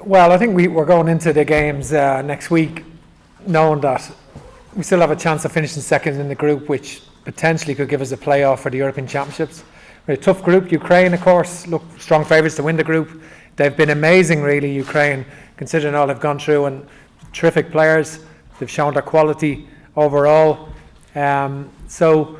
Well, I think we're going into the games next week knowing that we still have a chance of finishing second in the group, which potentially could give us a playoff for the European Championships. We're a tough group. Ukraine, of course, look strong favourites to win the group. They've been amazing, really, Ukraine, considering all they've gone through, and terrific players. They've shown their quality overall. So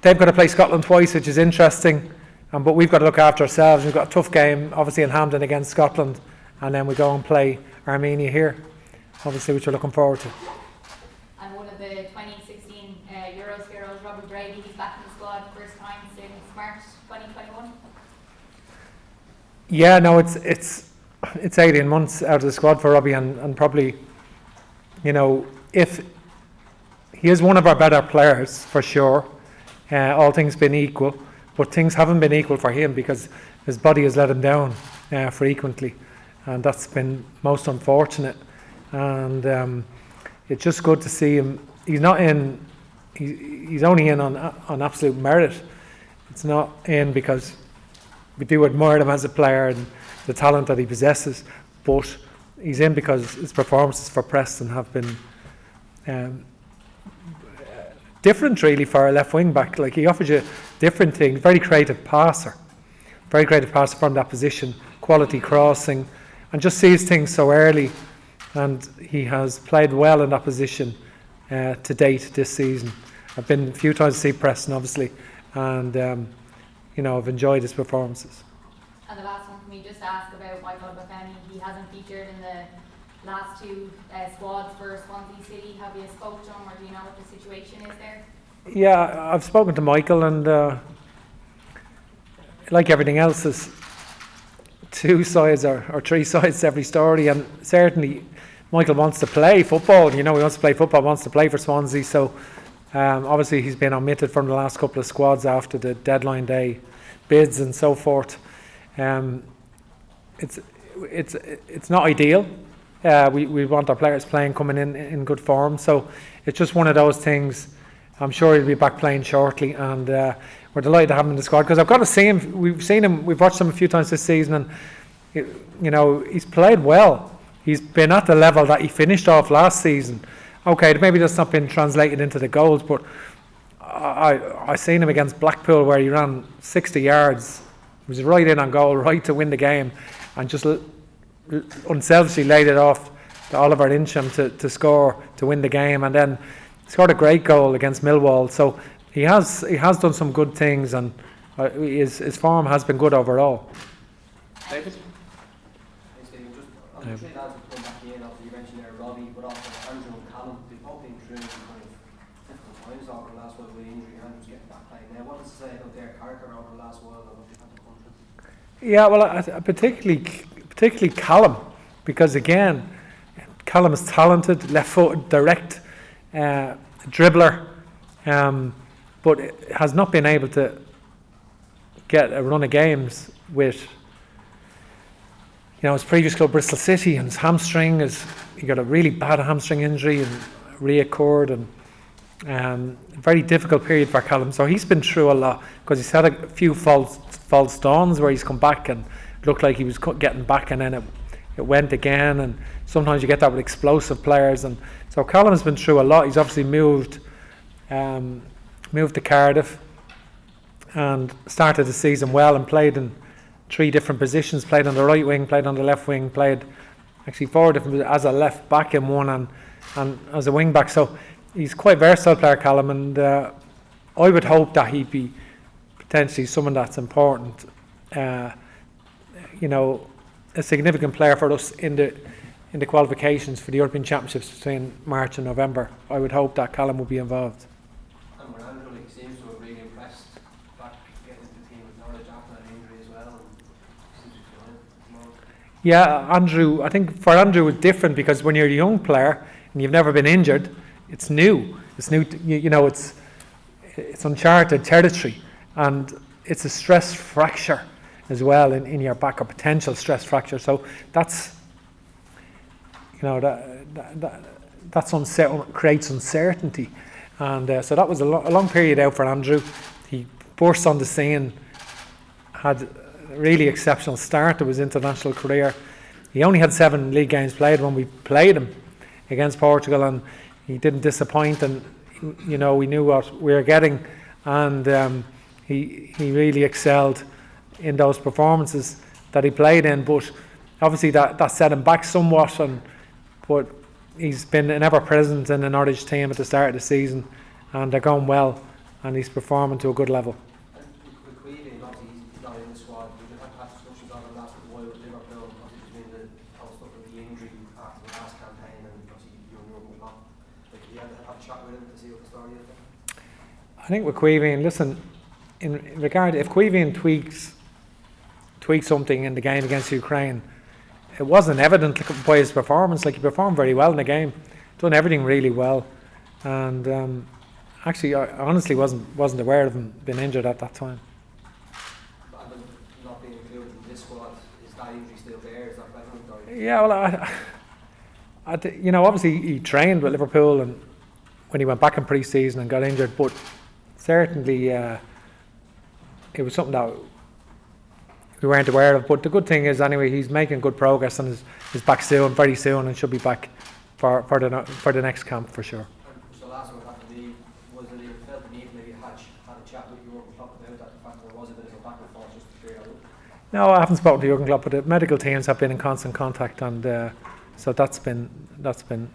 they've got to play Scotland twice, which is interesting. But we've got to look after ourselves. We've got a tough game, obviously, in Hampden against Scotland. And then we go and play Armenia here, obviously, which we're looking forward to. And one of the 2016 Euros heroes, Robbie Brady, he's back in the squad first time since March 2021. Yeah, no, it's 18 months out of the squad for Robbie, and probably, if he is one of our better players for sure, all things being equal, but things haven't been equal for him because his body has let him down frequently, and that's been most unfortunate. And it's just good to see him. He's not in. He's only in on absolute merit. It's not in because we do admire him as a player and the talent that he possesses, but he's in because his performances for Preston have been different, really, for a left wing back. Like, he offers you different things. Very creative passer from that position, quality crossing, and just sees things so early. And he has played well in that position to date this season. I've been a few times to see Preston, obviously, and I've enjoyed his performances. And the last one, can we just ask about Michael Obafemi? He hasn't featured in the last two squads for Swansea City. Have you spoke to him, or do you know what the situation is there? Yeah, I've spoken to Michael, and like everything else, there's two sides or three sides to every story, and certainly Michael wants to play football. He wants to play football, wants to play for Swansea, so obviously he's been omitted from the last couple of squads after the deadline day bids and so forth. It's not ideal. We want our players coming in good form, so it's just one of those things. I'm sure he'll be back playing shortly, and we're delighted to have him in the squad, because I've got to see him. We've watched him a few times this season, and he's played well. He's been at the level that he finished off last season. Okay, maybe that's not been translated into the goals, but I seen him against Blackpool where he ran 60 yards. He was right in on goal, right to win the game, and just unselfishly laid it off to Oliver Incham to score to win the game, and then scored a great goal against Millwall. So he has done some good things, and his form has been good overall. David? Thanks, David. Just three lads have come back in, after you mentioned there Robbie, but also Andrew and Callum. They've both been through kind of difficult times over the last while with injury. Andrew's getting back playing now. What does it say about their character over the last while and what they've had to come through? Yeah, well, particularly Callum, because again, Callum is talented, left-footed, direct dribbler, but has not been able to get a run of games with his previous club, Bristol City, and his hamstring he got a really bad hamstring injury and reoccurred, and very difficult period for Callum. So he's been through a lot, because he's had a few false dawns where he's come back and looked like he was getting back, and then it went again. And sometimes you get that with explosive players, and so Callum has been through a lot. He's obviously moved to Cardiff and started the season well, and played in 3 different positions. Played on the right wing, played on the left wing, played actually 4 different, as a left back in one, and as a wing back. So he's quite a versatile player, Callum, and I would hope that he'd be potentially someone that's important, a significant player for us in the qualifications for the European Championships between March and November. I would hope that Callum will be involved. And Andrew seems to have really impressed back getting into the team with Norwich after that injury as well. Seems to be fine at the moment. Yeah, Andrew, I think for Andrew it's different, because when you're a young player and you've never been injured, it's new. It's new, it's uncharted territory, and it's a stress fracture as well in your back, or potential stress fracture. So that's creates uncertainty, and so that was a long period out for Andrew. He burst on the scene, had a really exceptional start to his international career. he only had 7 league games played when we played him against Portugal, and he didn't disappoint, and we knew what we were getting, and he really excelled in those performances that he played in. But obviously that set him back somewhat, but he's been an ever-present in the Norwich team at the start of the season, and they're going well, and he's performing to a good level. With Caoimhin, obviously he's not in the squad. We have had discussions on him last while with Liverpool. Obviously there's been the whole stuff with the injury after the last campaign, and obviously you were not. Like, you had to have a chat with him to see what the story is there. I think with Caoimhin, listen, in regard, if Caoimhin tweaks something in the game against Ukraine, it wasn't evident by his performance. Like, he performed very well in the game, done everything really well, and actually I honestly wasn't aware of him being injured at that time. And then not being included in this squad, is that injury still there? Is that prevalent? Or? Yeah, well, obviously he trained with Liverpool, and when he went back in pre-season and got injured, but certainly it was something that we weren't aware of. But the good thing is, anyway, he's making good progress and is back soon, very soon, and should be back for the next camp for sure. And so last one after me, was it you felt the need maybe had a chat with Jurgen Klopp about that, the fact that there was a bit of a back and forth just to clear it up? No, I haven't spoken to Jurgen Klopp, but the medical teams have been in constant contact, and so that's been evident.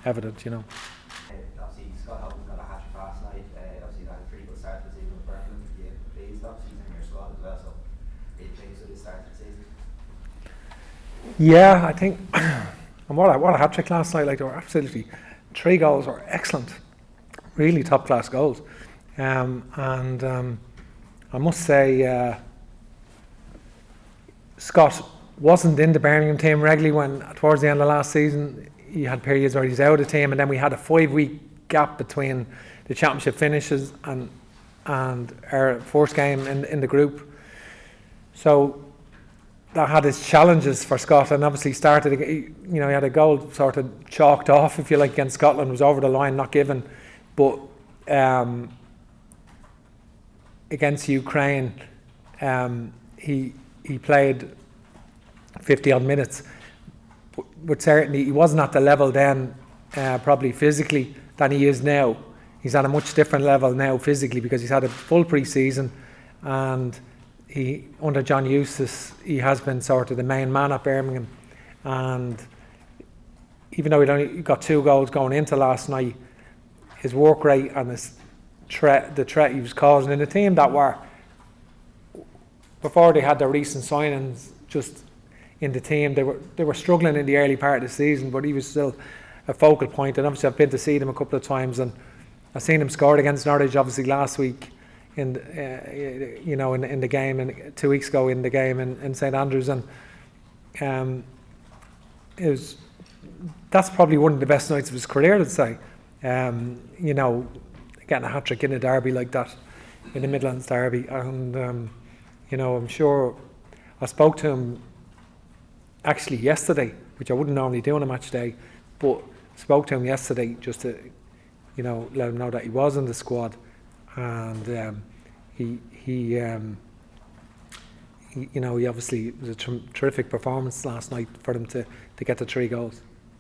Obviously, Scott Hogan got a hat-trick last night. Obviously, that had a pretty good start to the season with Berkeley. Yeah, pleased, obviously, he's in your squad as well, so big things with the start to the season. Yeah, I think, and what a hat-trick last night. Like, they were absolutely, 3 goals were excellent, really top-class goals, and I must say, Scott wasn't in the Birmingham team regularly when, towards the end of last season, he had periods where he's out of the team, and then we had a 5-week gap between the championship finishes and our first game in the group. So that had its challenges for Scott, and obviously he had a goal sort of chalked off, if you like, against Scotland, was over the line, not given, but against Ukraine, he played 50 odd minutes, but certainly he wasn't at the level then, probably physically, than he is now. He's at a much different level now physically, because he's had a full pre-season, and he, under John Eustace, he has been sort of the main man at Birmingham, and even though he'd only got 2 goals going into last night, his work rate and the threat he was causing in the team that were, before they had their recent signings just in the team, they were struggling in the early part of the season, but he was still a focal point. And obviously I've been to see them a couple of times, and I've seen him scored against Norwich obviously last week in the game, and 2 weeks ago in the game in St Andrews, and that's probably one of the best nights of his career, I'd say. Getting a hat-trick in a derby like that, in the Midlands derby, and I'm sure I spoke to him actually yesterday, which I wouldn't normally do on a match day, but spoke to him yesterday just to let him know that he was in the squad, and he obviously, it was a terrific performance last night for them to get the 3 goals.